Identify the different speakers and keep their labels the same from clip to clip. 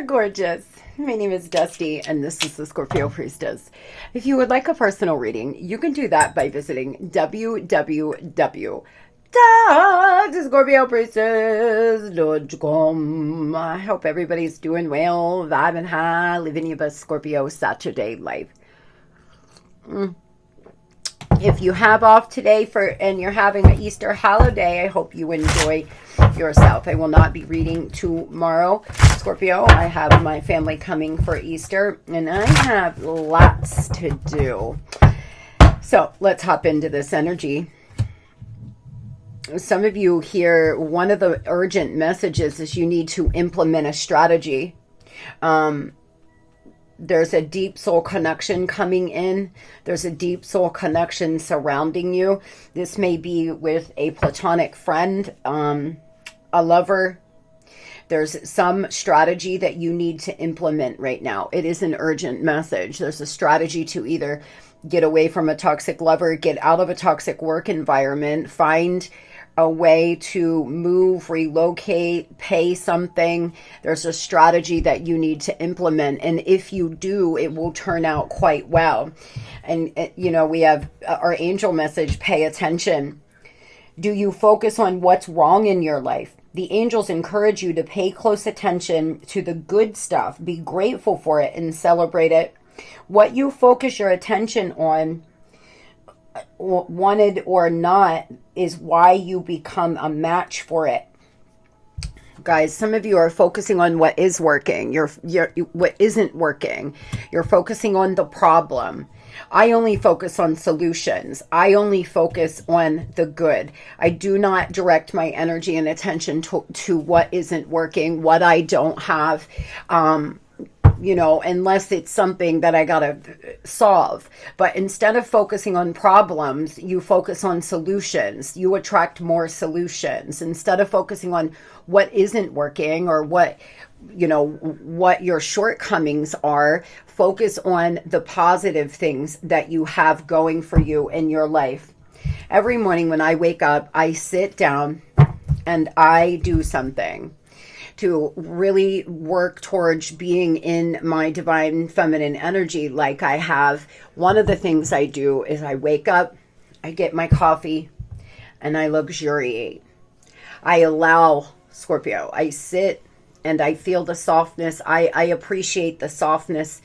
Speaker 1: Gorgeous. My name is Dusty, and this is the Scorpiopriestess. If you would like a personal reading, you can do that by visiting www.scorpiopriestess.com. I hope everybody's doing well, vibing high, living your best Scorpio Saturday life. If you have off today and you're having an Easter holiday, I hope you enjoy yourself. I will not be reading tomorrow, Scorpio. I have my family coming for Easter, and I have lots to do. So let's hop into this energy. Some of you here, one of the urgent messages is you need to implement a strategy. There's a deep soul connection coming in. There's a deep soul connection surrounding you. This may be with a platonic friend, a lover. There's some strategy that you need to implement right now. It is an urgent message. There's a strategy to either get away from a toxic lover, get out of a toxic work environment, find a way to move, relocate, pay something. There's a strategy that you need to implement. And if you do, it will turn out quite well. And, you know, we have our angel message, pay attention. Do you focus on what's wrong in your life? The angels encourage you to pay close attention to the good stuff. Be grateful for it and celebrate it. What you focus your attention on, wanted or not, is why you become a match for it. Guys, some of you are focusing on what is working. What isn't working. You're focusing on the problem. I only focus on solutions. I only focus on the good. I do not direct my energy and attention to what isn't working, what I don't have, you know, unless it's something that I gotta solve. But instead of focusing on problems, you focus on solutions. You attract more solutions. Instead of focusing on what isn't working or what, you know, what your shortcomings are, focus on the positive things that you have going for you in your life. Every morning when I wake up, I sit down and I do something to really work towards being in my divine feminine energy like I have. One of the things I do is I wake up, I get my coffee, and I luxuriate. I allow, Scorpio, I sit and I feel the softness. I appreciate the softness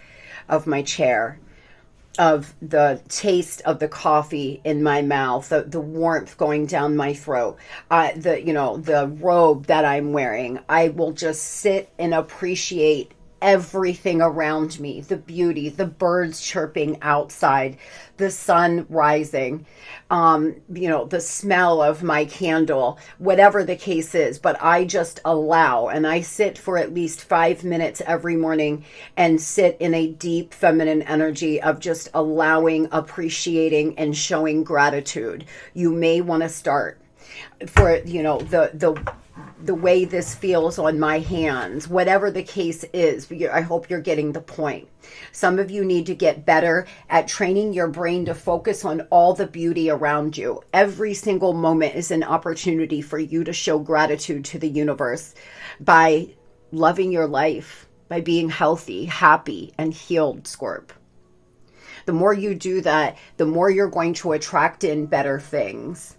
Speaker 1: of my chair, of the taste of the coffee in my mouth, the warmth going down my throat, the robe that I'm wearing. I will just sit and appreciate everything around me, the beauty, the birds chirping outside, the sun rising, the smell of my candle, whatever the case is. But I just allow, and I sit for at least 5 minutes every morning and sit in a deep feminine energy of just allowing, appreciating, and showing gratitude. You may want to start for, the way this feels on my hands, whatever the case is. I hope you're getting the point. Some of you need to get better at training your brain to focus on all the beauty around you. Every single moment is an opportunity for you to show gratitude to the universe by loving your life, by being healthy, happy, and healed, Scorp. The more you do that, the more you're going to attract in better things.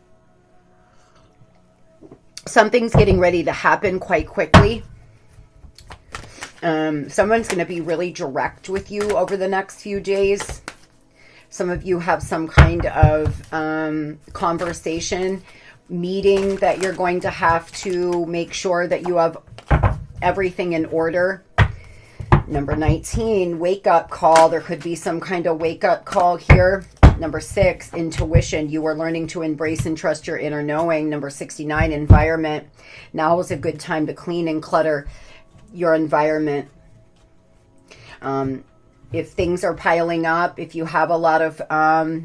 Speaker 1: Something's getting ready to happen quite quickly. Someone's going to be really direct with you over the next few days. Some of you have some kind of conversation, meeting that you're going to have to make sure that you have everything in order. Number 19, wake up call. There could be some kind of wake up call here. Number 6, intuition. You are learning to embrace and trust your inner knowing. Number 69, environment. Now is a good time to clean and clutter your environment. If things are piling up, if you have a lot of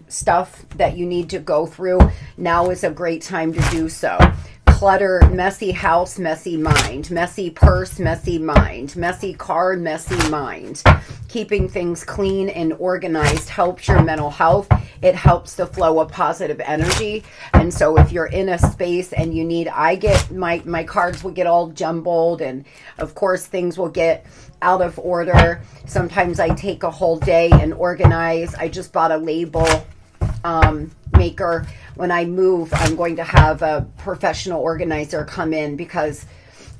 Speaker 1: stuff that you need to go through, now is a great time to do so. Clutter, messy house, messy mind. Messy purse, messy mind. Messy car, messy mind. Keeping things clean and organized helps your mental health. It helps the flow of positive energy. And so if you're in a space and you need, I get, my cards will get all jumbled, and of course things will get out of order. Sometimes I take a whole day and organize. I just bought a label maker. When I move, I'm going to have a professional organizer come in because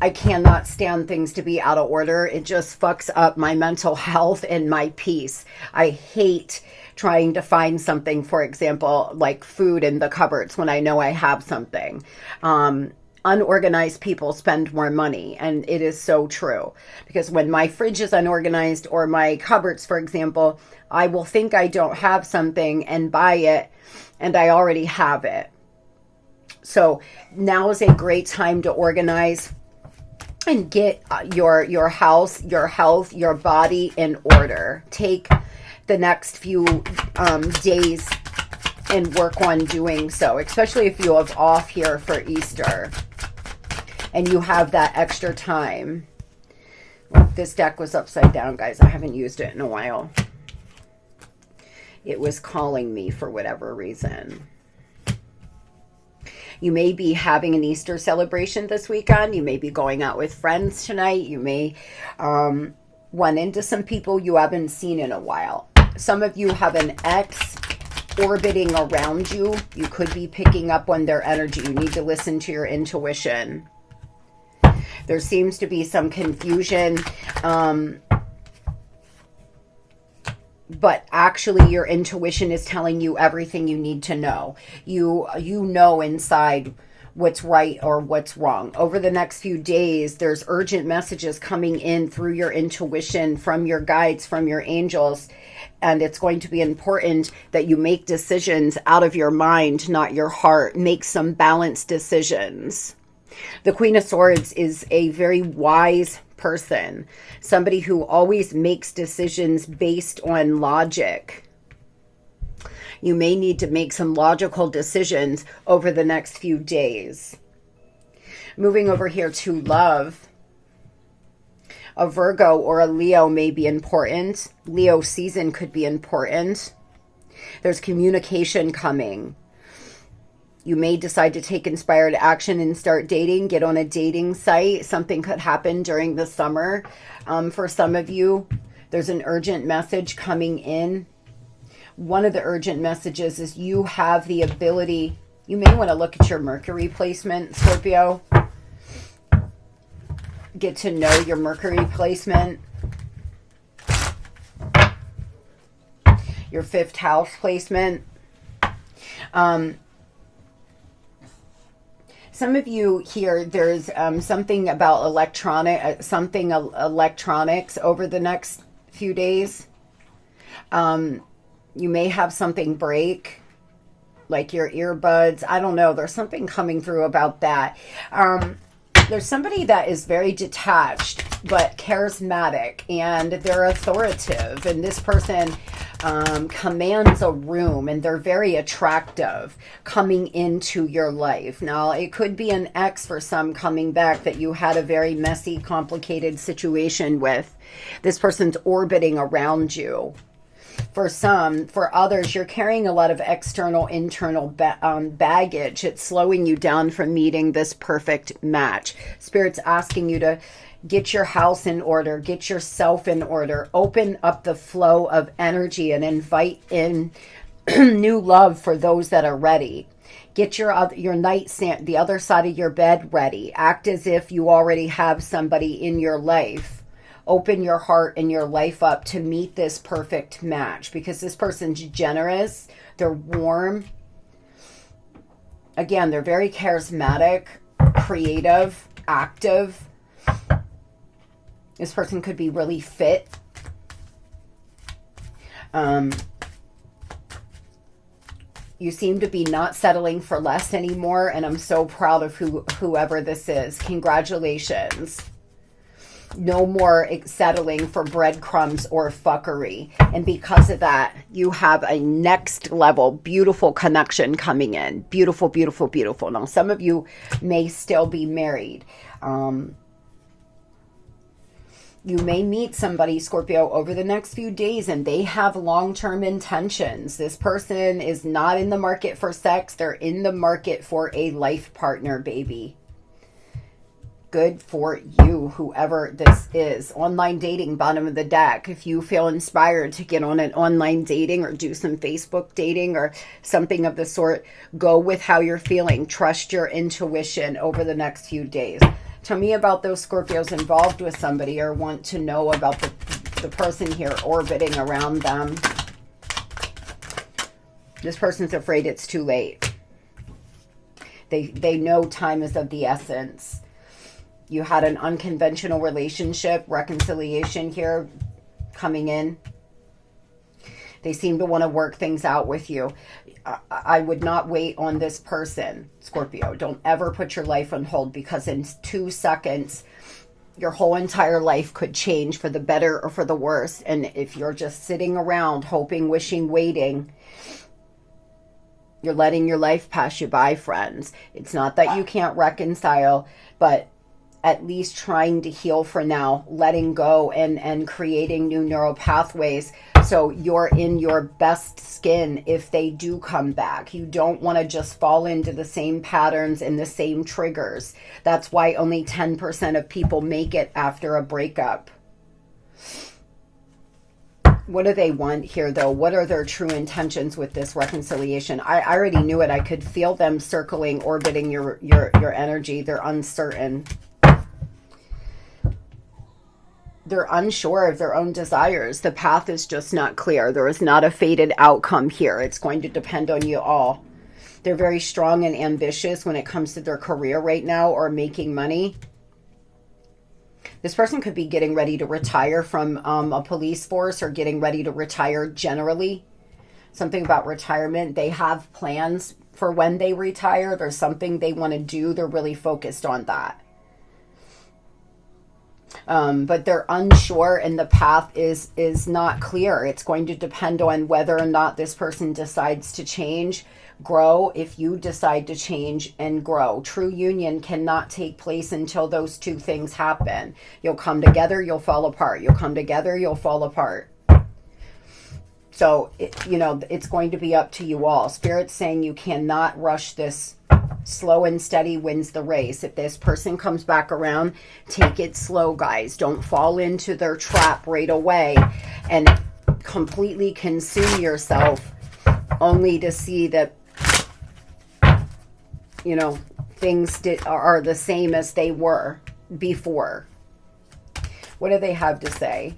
Speaker 1: I cannot stand things to be out of order. It just fucks up my mental health and my peace. I hate trying to find something, for example, like food in the cupboards when I know I have something. Unorganized people spend more money, and it is so true. Because when my fridge is unorganized, or my cupboards, for example, I will think I don't have something and buy it, and I already have it. So now is a great time to organize and get your house, your health, your body in order. Take the next few days and work on doing so, especially if you have off here for Easter and you have that extra time. This deck was upside down, guys. I haven't used it in a while. It was calling me for whatever reason. You may be having an Easter celebration this weekend. You may be going out with friends tonight. You may run into some people you haven't seen in a while. Some of you have an ex orbiting around you. You could be picking up on their energy. You need to listen to your intuition. There seems to be some confusion. But actually your intuition is telling you everything you need to know. You know inside what's right or what's wrong. Over the next few days, there's urgent messages coming in through your intuition, from your guides, from your angels. And it's going to be important that you make decisions out of your mind, not your heart. Make some balanced decisions. The Queen of Swords is a very wise person, somebody who always makes decisions based on logic. You may need to make some logical decisions over the next few days. Moving over here to love. A Virgo or a Leo may be important. Leo season could be important. There's communication coming. You may decide to take inspired action and start dating, get on a dating site. Something could happen during the summer. For some of you, there's an urgent message coming in. One of the urgent messages is you have the ability, you may want to look at your Mercury placement, Scorpio. Get to know your Mercury placement. Your 5th house placement. Some of you here, there's something about electronics over the next few days. You may have something break, like your earbuds. I don't know. There's something coming through about that. There's somebody that is very detached but charismatic, and they're authoritative, and this person commands a room, and they're very attractive coming into your life. Now, it could be an ex for some coming back that you had a very messy, complicated situation with. This person's orbiting around you. For some, for others, you're carrying a lot of external, internal baggage. It's slowing you down from meeting this perfect match. Spirit's asking you to get your house in order, get yourself in order, open up the flow of energy and invite in new love for those that are ready. Get your nightstand, the other side of your bed ready. Act as if you already have somebody in your life. Open your heart and your life up to meet this perfect match, because this person's generous, they're warm. Again, they're very charismatic, creative, active. This person could be really fit. You seem to be not settling for less anymore, and I'm so proud of whoever this is. Congratulations. No more settling for breadcrumbs or fuckery. And because of that, you have a next level, beautiful connection coming in. Beautiful, beautiful, beautiful. Now, some of you may still be married. You may meet somebody, Scorpio, over the next few days, and they have long-term intentions. This person is not in the market for sex. They're in the market for a life partner, baby. Good for you, whoever this is. Online dating, bottom of the deck. If you feel inspired to get on an online dating or do some Facebook dating or something of the sort, go with how you're feeling. Trust your intuition over the next few days. Tell me about those Scorpios involved with somebody or want to know about the person here orbiting around them. This person's afraid it's too late. They know time is of the essence. You had an unconventional relationship, reconciliation here coming in. They seem to want to work things out with you. I would not wait on this person, Scorpio. Don't ever put your life on hold, because in 2 seconds, your whole entire life could change for the better or for the worse. And if you're just sitting around hoping, wishing, waiting, you're letting your life pass you by, friends. It's not that you can't reconcile, but at least trying to heal for now, letting go and creating new neural pathways so you're in your best skin if they do come back. You don't want to just fall into the same patterns and the same triggers. That's why only 10% of people make it after a breakup. What do they want here, though? What are their true intentions with this reconciliation? I already knew it. I could feel them circling, orbiting your energy. They're uncertain. They're unsure of their own desires. The path is just not clear. There is not a fated outcome here. It's going to depend on you all. They're very strong and ambitious when it comes to their career right now or making money. This person could be getting ready to retire from a police force or getting ready to retire generally. Something about retirement. They have plans for when they retire. There's something they want to do. They're really focused on that. But they're unsure and the path is not clear. It's going to depend on whether or not this person decides to change, grow, if you decide to change and grow. True union cannot take place until those two things happen. You'll come together, you'll fall apart. You'll come together, you'll fall apart. So, it's going to be up to you all. Spirit's saying you cannot rush this. Slow and steady wins the race. If this person comes back around, take it slow, guys. Don't fall into their trap right away and completely consume yourself only to see that, things are the same as they were before. What do they have to say?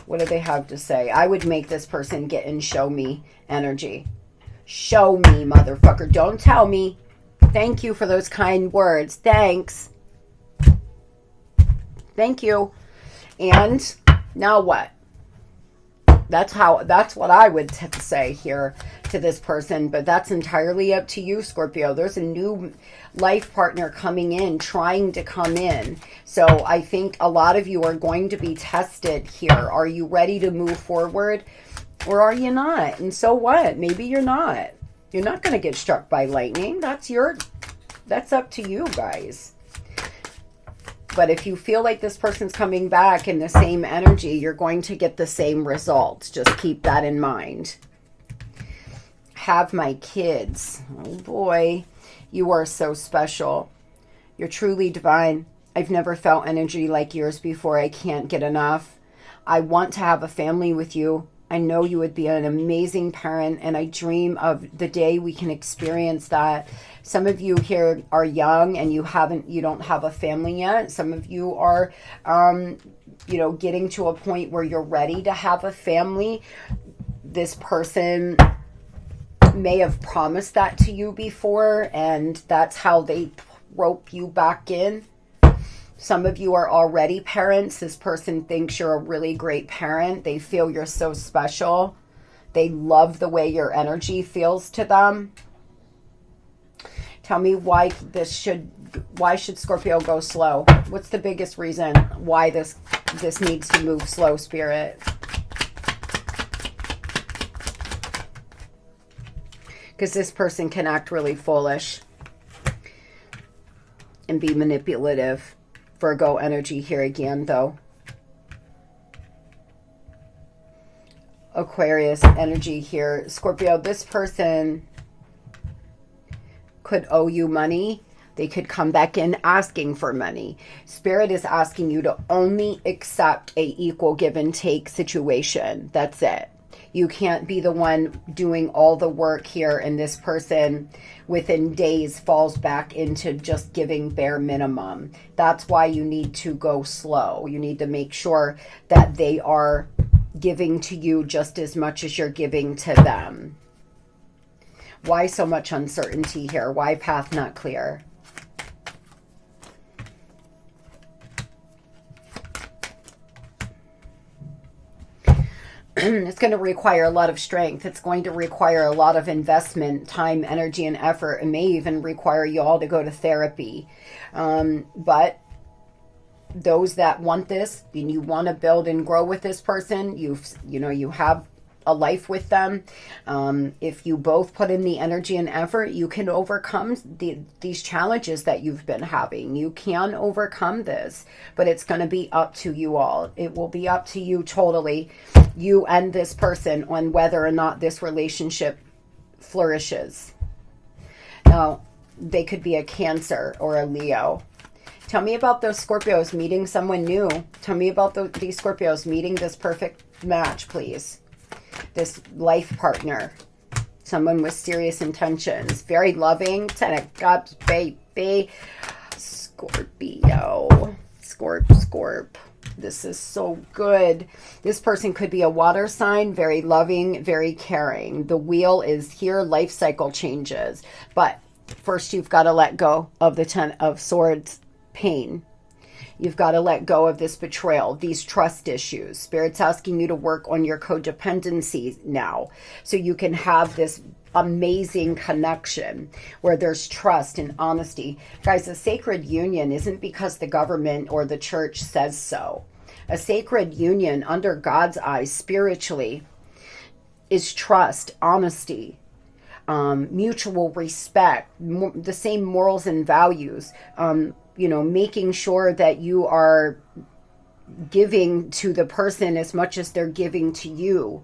Speaker 1: What do they have to say? I would make this person get in show me energy. Show me, motherfucker. Don't tell me. Thank you for those kind words. Thanks. Thank you. And now what? That's what I would say here to this person, but that's entirely up to you, Scorpio. There's a new life partner coming in, trying to come in. So I think a lot of you are going to be tested here. Are you ready to move forward? Or are you not? And so what? Maybe you're not. You're not going to get struck by lightning. That's up to you guys. But if you feel like this person's coming back in the same energy, you're going to get the same results. Just keep that in mind. Have my kids. Oh boy, you are so special. You're truly divine. I've never felt energy like yours before. I can't get enough. I want to have a family with you. I know you would be an amazing parent, and I dream of the day we can experience that. Some of you here are young and you don't have a family yet. Some of you are, getting to a point where you're ready to have a family. This person may have promised that to you before, and that's how they rope you back in. Some of you are already parents. This person thinks you're a really great parent. They feel you're so special. They love the way your energy feels to them. Tell me why should Scorpio go slow? What's the biggest reason why this needs to move slow, Spirit? Because this person can act really foolish and be manipulative. Virgo energy here again, though. Aquarius energy here. Scorpio, this person could owe you money. They could come back in asking for money. Spirit is asking you to only accept a equal give and take situation. That's it. You can't be the one doing all the work here, and this person within days falls back into just giving bare minimum. That's why you need to go slow. You need to make sure that they are giving to you just as much as you're giving to them. Why so much uncertainty here? Why path not clear? It's going to require a lot of strength. It's going to require a lot of investment, time, energy, and effort. It may even require you all to go to therapy. But those that want this and you want to build and grow with this person, you have a life with them. If you both put in the energy and effort, you can overcome these challenges that you've been having. You can overcome this, but it's going to be up to you all. It will be up to you totally, you and this person, on whether or not this relationship flourishes. Now, they could be a Cancer or a Leo. Tell me about those Scorpios meeting someone new. Tell me about these Scorpios meeting this perfect match, please. This life partner. Someone with serious intentions. Very loving. 10 of Cups, baby. Scorpio. Scorp. This is so good. This person could be a water sign. Very loving, very caring. The wheel is here. Life cycle changes. But first you've got to let go of the 10 of Swords pain. You've got to let go of this betrayal, these trust issues. Spirit's asking you to work on your codependency now so you can have this amazing connection where there's trust and honesty. Guys, a sacred union isn't because the government or the church says so. A sacred union under God's eyes spiritually is trust, honesty, mutual respect, the same morals and values, making sure that you are giving to the person as much as they're giving to you.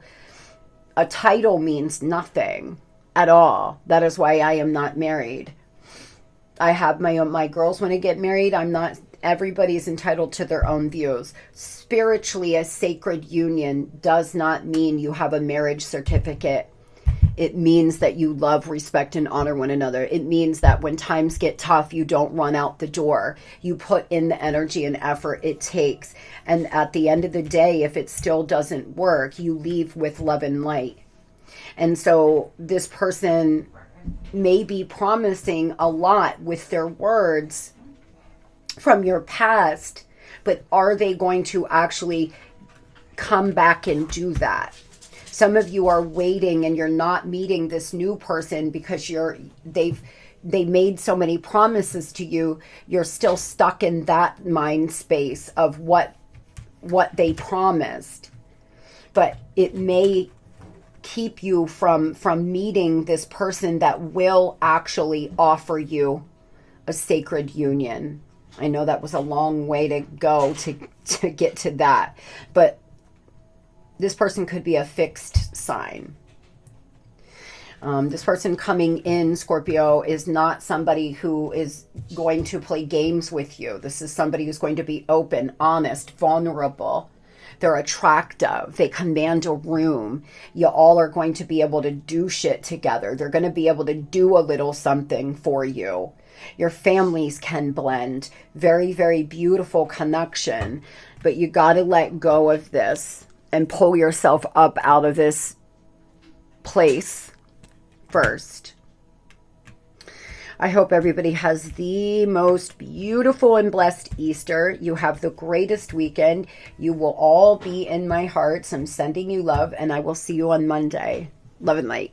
Speaker 1: A title means nothing at all. That is why I am not married. I have my girls want to get married. Everybody's entitled to their own views. Spiritually, a sacred union does not mean you have a marriage certificate. It means that you love, respect, and honor one another. It means that when times get tough, you don't run out the door. You put in the energy and effort it takes. And at the end of the day, if it still doesn't work, you leave with love and light. And so this person may be promising a lot with their words from your past, but are they going to actually come back and do that? Some of you are waiting and you're not meeting this new person because they made so many promises to you. You're still stuck in that mind space of what they promised. But it may keep you from meeting this person that will actually offer you a sacred union. I know that was a long way to go to get to that, but this person could be a fixed sign. This person coming in, Scorpio, is not somebody who is going to play games with you. This is somebody who's going to be open, honest, vulnerable. They're attractive. They command a room. You all are going to be able to do shit together. They're going to be able to do a little something for you. Your families can blend. Very, very beautiful connection. But you got to let go of this and pull yourself up out of this place first. I hope everybody has the most beautiful and blessed Easter. You have the greatest weekend. You will all be in my hearts. I'm sending you love, and I will see you on Monday. Love and light.